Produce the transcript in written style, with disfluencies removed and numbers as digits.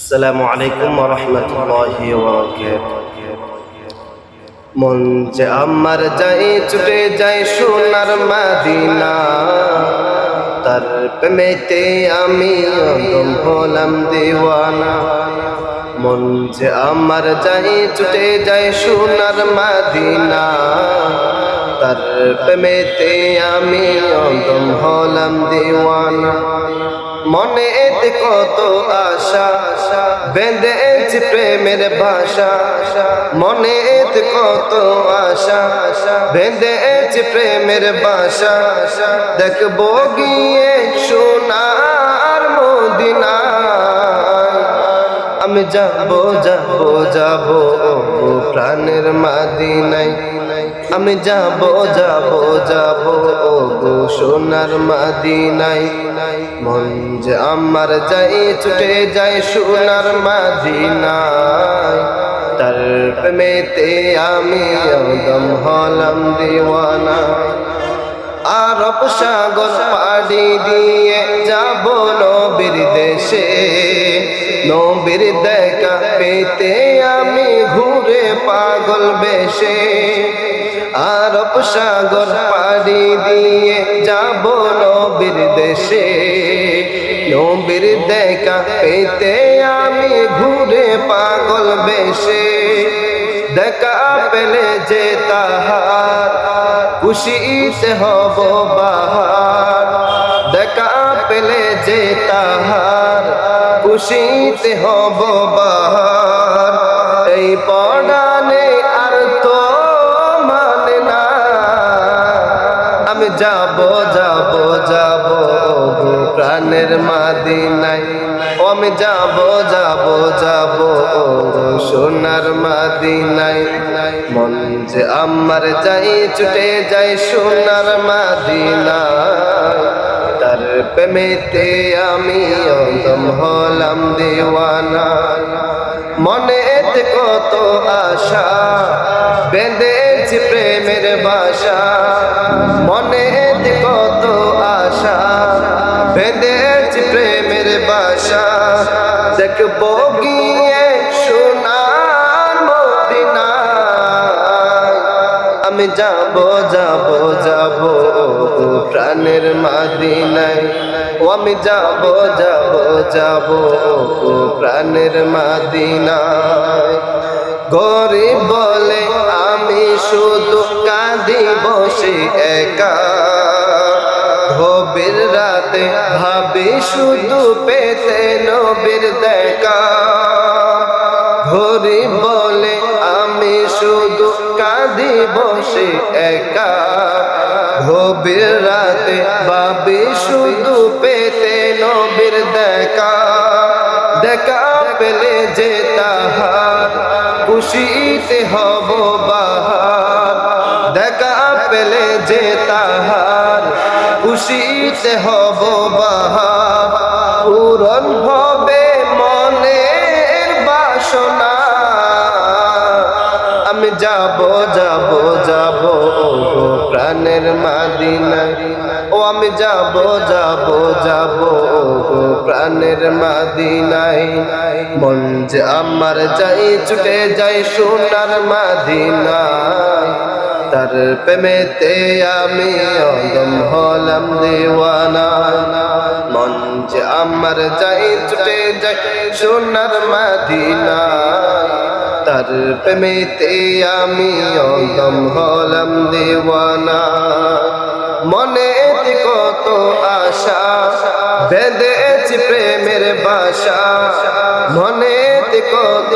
আসসালামু আলাইকুম ওয়া রাহমাতুল্লাহি ওয়া বারাকাতুহু। মন যে আমার যায় ছুটে যায় সোনার মদিনা, তার প্রেমেতে আমি অদম হলাম দিওয়ানা। মন যে আমার যায় ছুটে যায় সোনার মদিনা, তার প্রেমেতে আমি অদম হলাম দিওয়ানা। মনে এতে কত আশা বেঁধেছি প্রেমের ভাষা, মনে এতে কত আশা বেঁধেছি প্রেমের ভাষা। দেখবো গিয়ে সোনার মদিনা, আমি যাবো যাবো যাবো প্রাণের মদিনায়। আমি যাবো যাবো যাবো গো সোনার মদিনায়। মন যে আমার যায় ছুটে যায় সোনার মদিনায়, তার প্রেমেতে আমি অদম হলাম দিওয়ানা। আরব সাগর পাড়ি দিয়ে যাব নবীর দেশে, নবীর দেখা পেতে আমি ঘুরে পাগল বেশে। আরব সাগর পাড়ি দিয়ে যাব নবীর দেশে, নবীর দেখা পেতে আমি ঘুরে পাগল বেশে। দেখা পেলে যে তাহার খুশিতে হব বাহার, দেখা পেলে যে তাহার খুশিতে হব বাহার। এই পরাণে আর তো মানে না, আমি যাবো যাবো যাবো প্রাণের মদিনায়। ও আমি যাবো যাবো যাবো সোনার মদিনায়। মন যে আমার যাই ছুটে যাই সোনার মদিনায়, তার প্রেমেতে আমি অদম হলাম দিওয়ানা। মনে এতে কত আশা বেঁধেছি প্রেমের ভাষা, মনে এতে কত আশা বেঁধেছি প্রেমের ভাষা। দেখবো গিয়ে সোনার মদিনা, আমি যাবো যাবো যাবো প্রাণের মদিনায়। ও আমি যাবো যাবো যাবো প্রাণের মদিনায়। গরিব বলে আমি শুধু কাঁদি বসে একা, গভীর রাতে ভাবি শুধু পেতে নবীর দেখা। গরিব বলে আমি শুধু কাঁদি বসে একা, গভীর রাতে ভাবি শুধু পেতে নবীর দেখা। দেখা পেলে যে তাহার খুশিতে হব বাহার, দেখা পেলে যে তাহার খুশিতে হব বাহার। পূরণ হবে মনের বাসনা, আমি যাবো যাবো যাবো প্রাণের মদিনায়। ও আমি যাবো যাবো যাবো প্রাণের মদিনায়। মন যে আমার যাই ছুটে যাই সোনার মদিনায়, তার প্রেমেতে আমি অদম হলাম দিওয়ানা। মন যে আমার যাই ছুটে যাই সোনার মদিনায়, তার প্রেমেতে আমি অদম হলাম দিওয়ানা। মনে কত আশা বেঁধেছি প্রেমের ভাষা, মনে কত